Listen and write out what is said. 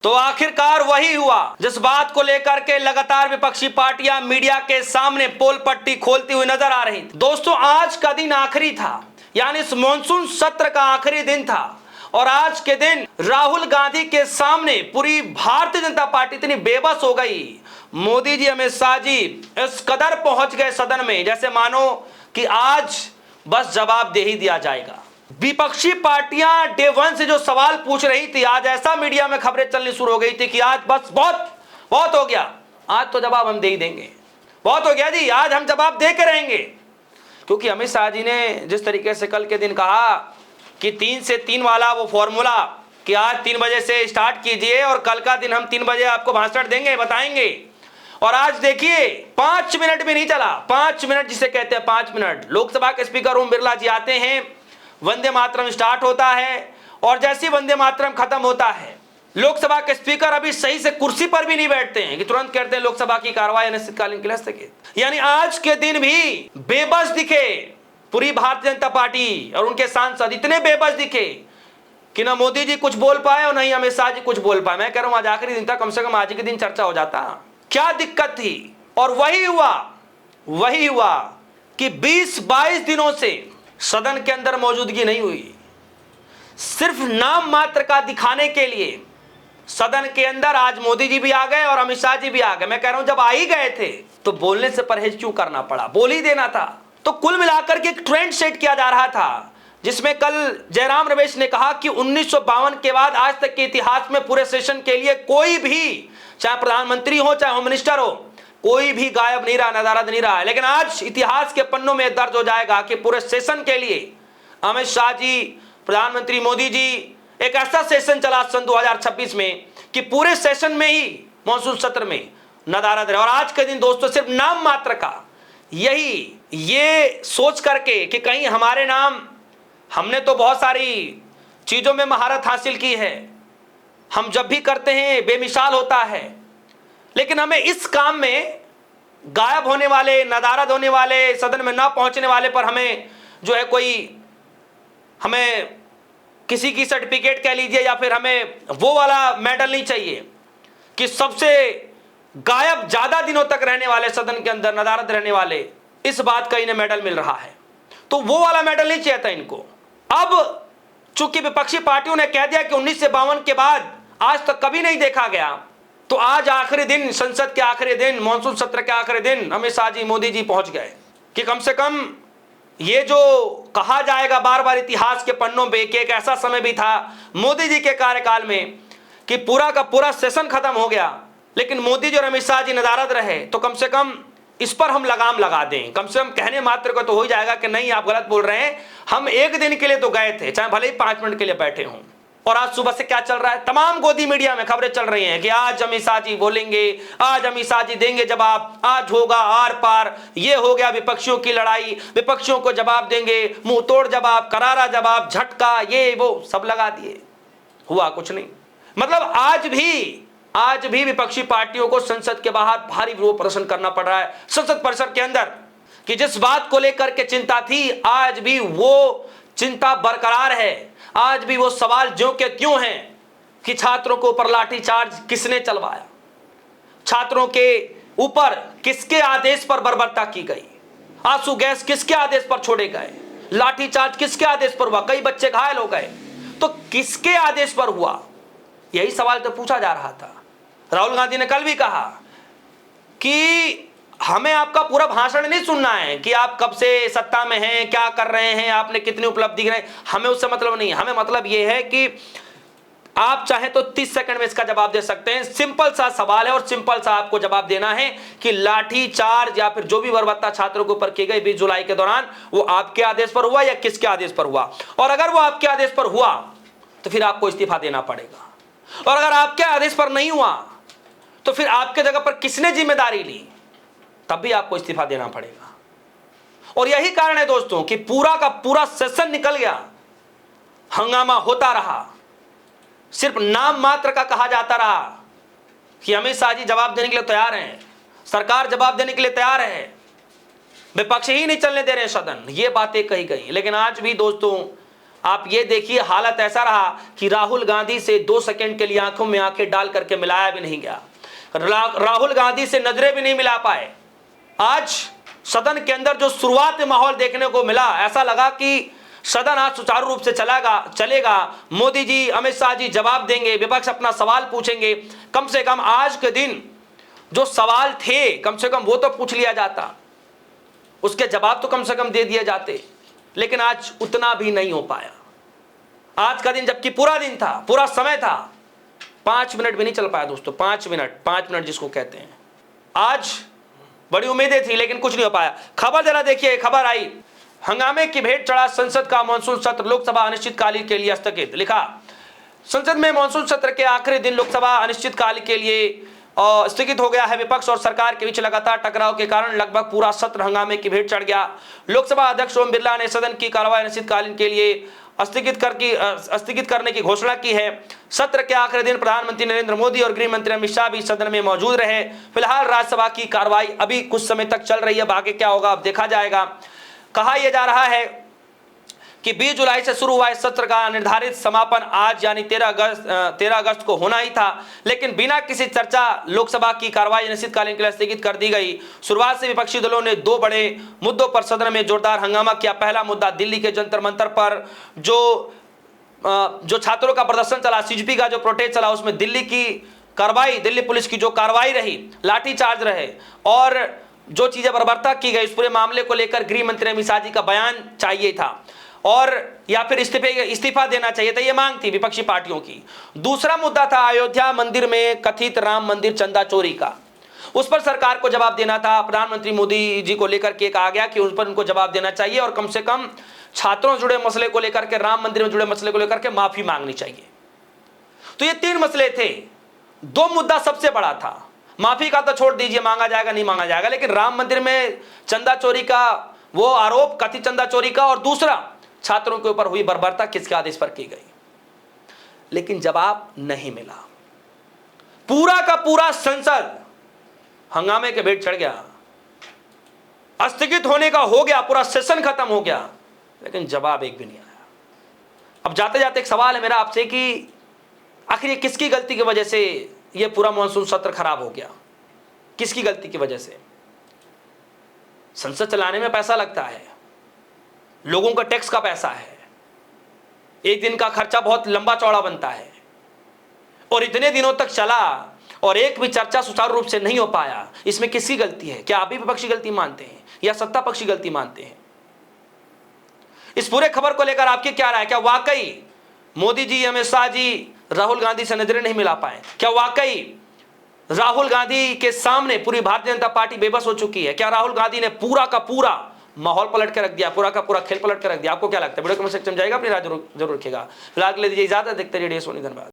तो आखिरकार वही हुआ जिस बात को लेकर के लगातार विपक्षी पार्टियां मीडिया के सामने पोल पट्टी खोलती हुई नजर आ रही थी। दोस्तों, आज का दिन आखिरी था, यानी इस मॉनसून सत्र का आखिरी दिन था और आज के दिन राहुल गांधी के सामने पूरी भारतीय जनता पार्टी इतनी बेबस हो गई। मोदी जी, अमित शाह जी इस कदर पहुंच गए सदन में जैसे मानो कि आज बस जवाब दे ही दिया जाएगा। विपक्षी पार्टियां डे वन से जो सवाल पूछ रही थी, आज ऐसा मीडिया में खबरें चलनी शुरू हो गई थी कि आज बस बहुत हो गया, आज तो जवाब हम दे ही देंगे, बहुत हो गया जी, आज हम जवाब दे के रहेंगे। क्योंकि अमित शाह जी ने जिस तरीके से कल के दिन कहा कि 3 से 3 वाला वो फॉर्मूला कि आज 3 बजे से स्टार्ट कीजिए और कल का दिन हम 3 बजे आपको भाषण देंगे, बताएंगे। और आज देखिए 5 मिनट भी नहीं चला, 5 मिनट जिसे कहते हैं 5 मिनट, लोकसभा के स्पीकर ओम बिरला जी आते हैं, वंदे मातरम स्टार्ट होता है और जैसे ही वंदे मातरम खत्म होता है, लोकसभा के स्पीकर अभी सही से कुर्सी पर भी नहीं बैठते हैं कि तुरंत कहते हैं लोकसभा की कार्रवाई अनिश्चितकालीन के लिए स्थगित। यानी आज के दिन भी बेबस दिखे पूरी भारतीय जनता पार्टी और उनके सांसद, इतने बेबस दिखे कि ना मोदी जी कुछ बोल पाए और नहीं अमित शाह जी कुछ बोल पाए। मैं कह रहा हूं आज आखिरी दिन था, कम से कम आज के दिन चर्चा हो जाता, क्या दिक्कत थी। और वही हुआ कि 20-22 दिनों से सदन के अंदर मौजूदगी नहीं हुई। सिर्फ नाम मात्र का दिखाने के लिए सदन के अंदर आज मोदी जी भी आ गए और अमित शाह जी भी आ गए। मैं कह रहा हूं जब आ ही गए थे तो बोलने से परहेज क्यों करना पड़ा, बोल ही देना था। तो कुल मिलाकर के एक ट्रेंड सेट किया जा रहा था जिसमें कल जयराम रमेश ने कहा कि 1952 के बाद आज तक के इतिहास में पूरे सेशन के लिए कोई भी, चाहे प्रधानमंत्री हो चाहे होम मिनिस्टर हो, कोई भी गायब नहीं रहा, नदारद नहीं रहा है। लेकिन आज इतिहास के पन्नों में दर्ज हो जाएगा कि पूरे सेशन के लिए अमित शाह जी, प्रधानमंत्री मोदी जी, एक ऐसा सेशन चला सन 2026 में कि पूरे सेशन में ही मॉनसून सत्र में नदारद रहे। और आज के दिन दोस्तों सिर्फ नाम मात्र का ये सोच करके कि कहीं हमारे नाम, हमने तो बहुत सारी चीजों में महारत हासिल की है, हम जब भी करते हैं बेमिसाल होता है, लेकिन हमें इस काम में गायब होने वाले, नदारद होने वाले, सदन में ना पहुंचने वाले पर हमें जो है कोई, हमें किसी की सर्टिफिकेट कह लीजिए या फिर हमें वो वाला मेडल नहीं चाहिए कि सबसे गायब ज्यादा दिनों तक रहने वाले, सदन के अंदर नदारद रहने वाले, इस बात का इन्हें मेडल मिल रहा है। तो वो वाला मेडल नहीं चाहिए था इनको। अब चूंकि विपक्षी पार्टियों ने कह दिया कि 1952 के बाद आज तक कभी नहीं देखा गया, तो आज आखिरी दिन, संसद के आखिरी दिन, मॉनसून सत्र के आखिरी दिन अमित शाह जी, मोदी जी पहुंच गए कि कम से कम ये जो कहा जाएगा बार बार इतिहास के पन्नों पे कि एक ऐसा समय भी था मोदी जी के कार्यकाल में कि पूरा का पूरा सेशन खत्म हो गया, लेकिन मोदी जी और अमित शाह जी नदारद रहे, तो कम से कम इस पर हम लगाम लगा दें। कम से कम कहने मात्र को तो हो ही जाएगा कि नहीं आप गलत बोल रहे हैं, हम एक दिन के लिए तो गए थे, चाहे भले ही 5 मिनट के लिए बैठे हों। और आज सुबह से क्या चल रहा है, तमाम गोदी मीडिया में खबरें चल रही हैं कि आज अमित शाह जी बोलेंगे, आज अमित शाह जी देंगे जवाब, आज होगा आर पार, ये हो गया विपक्षियों की लड़ाई, विपक्षियों को जवाब देंगे, मुंह तोड़ जवाब, करारा जवाब, झटका, ये वो सब लगा दिए, हुआ कुछ नहीं। मतलब आज भी विपक्षी पार्टियों को संसद के बाहर भारी विरोध प्रदर्शन करना पड़ रहा है, संसद परिसर के अंदर, कि जिस बात को लेकर के चिंता थी आज भी वो चिंता बरकरार है। आज भी वो सवाल ज्यों के त्यों हैं कि छात्रों को ऊपर लाठीचार्ज किसने चलवाया, छात्रों के ऊपर किसके आदेश पर बर्बरता की गई, आंसू गैस किसके आदेश पर छोड़े गए, लाठीचार्ज किसके आदेश पर हुआ, कई बच्चे घायल हो गए, तो किसके आदेश पर हुआ, यही सवाल तो पूछा जा रहा था। राहुल गांधी ने कल भी कहा कि हमें आपका पूरा भाषण नहीं सुनना है कि आप कब से सत्ता में हैं, क्या कर रहे हैं, आपने कितनी उपलब्धि की, हमें उससे मतलब नहीं है। हमें मतलब यह है कि आप चाहें तो 30 सेकंड में इसका जवाब दे सकते हैं। सिंपल सा सवाल है और सिंपल सा आपको जवाब देना है कि लाठी चार्ज या फिर जो भी बर्बरता छात्रों के ऊपर की गई 20 जुलाई के दौरान, वो आपके आदेश पर हुआ या किसके आदेश पर हुआ। और अगर वो आपके आदेश पर हुआ तो फिर आपको इस्तीफा देना पड़ेगा, और अगर आपके आदेश पर नहीं हुआ तो फिर आपके जगह पर किसने जिम्मेदारी ली, तब भी आपको इस्तीफा देना पड़ेगा। और यही कारण है दोस्तों कि पूरा का पूरा सेशन निकल गया, हंगामा होता रहा, सिर्फ नाम मात्र का कहा जाता रहा कि अमित शाह जी जवाब देने के लिए तैयार हैं, सरकार जवाब देने के लिए तैयार है, विपक्ष ही नहीं चलने दे रहे सदन, ये बातें कही गई। लेकिन आज भी दोस्तों आप ये देखिए, हालत ऐसा रहा कि राहुल गांधी से 2 सेकंड के लिए आंखों में आंखें डाल करके मिलाया भी नहीं गया। राहुल गांधी से नजरें भी नहीं मिला पाए। आज सदन के अंदर जो शुरुआत में माहौल देखने को मिला, ऐसा लगा कि सदन आज सुचारू रूप से चलेगा, मोदी जी, अमित शाह जी जवाब देंगे, विपक्ष अपना सवाल पूछेंगे, कम से कम आज के दिन जो सवाल थे कम से कम वो तो पूछ लिया जाता, उसके जवाब तो कम से कम दे दिए जाते। लेकिन आज उतना भी नहीं हो पाया। आज का दिन, जबकि पूरा दिन था, पूरा समय था, 5 मिनट भी नहीं चल पाया दोस्तों। 5 मिनट जिसको कहते हैं। आज बड़ी उम्मीदें थी लेकिन कुछ नहीं हो पाया। खबर जरा देखिए, खबर आई, हंगामे की भेंट चढ़ा संसद का मानसून सत्र, लोकसभा अनिश्चितकाल के लिए स्थगित। लिखा, संसद में मानसून सत्र के आखिरी दिन लोकसभा अनिश्चितकाल के लिए स्थगित हो गया है। विपक्ष और सरकार के बीच लगातार टकराव के कारण लगभग पूरा सत्र हंगामे की भेंट चढ़ गया। लोकसभा अध्यक्ष ओम बिरला ने सदन की कार्यवाही अनिश्चितकालीन के लिए स्थगित करने की घोषणा की है। सत्र के आखिरी दिन प्रधानमंत्री नरेंद्र मोदी और गृह मंत्री अमित शाह भी सदन में मौजूद रहे। फिलहाल राज्यसभा की कार्यवाही अभी कुछ समय तक चल रही है, आगे क्या होगा अब देखा जाएगा। कहा यह जा रहा है कि 20 जुलाई से शुरू हुआ इस सत्र का निर्धारित समापन आज यानी 13 अगस्त को होना ही था, लेकिन बिना किसी चर्चा लोकसभा की कार्यवाही अनिश्चितकालीन के लिए स्थगित कर दी गई। शुरुआत से विपक्षी दलों ने 2 बड़े मुद्दों पर सदन में जोरदार हंगामा किया। पहला मुद्दा दिल्ली के जंतर मंतर पर जो छात्रों का प्रदर्शन चला, सीजेपी का जो प्रोटेस्ट चला, उसमें दिल्ली की कार्रवाई, दिल्ली पुलिस की जो कार्रवाई रही, लाठीचार्ज रहे और जो चीजें बर्बरता की गई, इस पूरे मामले को लेकर गृह मंत्री अमित शाह जी का बयान चाहिए था और या फिर इस्तीफा देना चाहिए था, यह मांग थी विपक्षी पार्टियों की। दूसरा मुद्दा था अयोध्या मंदिर में कथित राम मंदिर चंदा चोरी का। उस पर सरकार को जवाब देना था। प्रधानमंत्री मोदी जी को लेकर के कहा गया कि उस पर उनको जवाब देना चाहिए और कम से कम छात्रों से जुड़े मसले को लेकर के, राम मंदिर में जुड़े मसले को लेकर के माफी मांगनी चाहिए। तो ये 3 मसले थे। 2 मुद्दा सबसे बड़ा था, माफी का तो छोड़ दीजिए, मांगा जाएगा नहीं मांगा जाएगा, लेकिन राम मंदिर में चंदा चोरी का वो आरोप, कथित चंदा चोरी का, और दूसरा छात्रों के ऊपर हुई बर्बरता किसके आदेश पर की गई। लेकिन जवाब नहीं मिला। पूरा का पूरा संसद हंगामे के भेंट चढ़ गया, स्थगित होने का हो गया, पूरा सेशन खत्म हो गया, लेकिन जवाब एक भी नहीं आया। अब जाते जाते एक सवाल है मेरा आपसे कि आखिर ये किसकी गलती की वजह से ये पूरा मानसून सत्र खराब हो गया? किसकी गलती की वजह से? संसद चलाने में पैसा लगता है, लोगों का टैक्स का पैसा है, एक दिन का खर्चा बहुत लंबा चौड़ा बनता है, और इतने दिनों तक चला और एक भी चर्चा सुचारू रूप से नहीं हो पाया। इसमें किसकी गलती है? क्या आप भी विपक्षी गलती मानते हैं या सत्ता पक्षी गलती मानते हैं? इस पूरे खबर को लेकर आपकी क्या राय? क्या वाकई मोदी जी, अमित शाह जी राहुल गांधी से नजरें नहीं मिला पाए? क्या वाकई राहुल गांधी के सामने पूरी भारतीय जनता पार्टी बेबस हो चुकी है? क्या राहुल गांधी ने पूरा का पूरा माहौल पलट के रख दिया, पूरा का पूरा खेल पलट के रख दिया? आपको क्या लगता है? वीडियो कमेंट सेक्शन में जाएगा, अपनी राय जरूर रखिएगा। फिलहाल के लिए दीजिए इजाजत, देखते रहिए सोनी, धन्यवाद।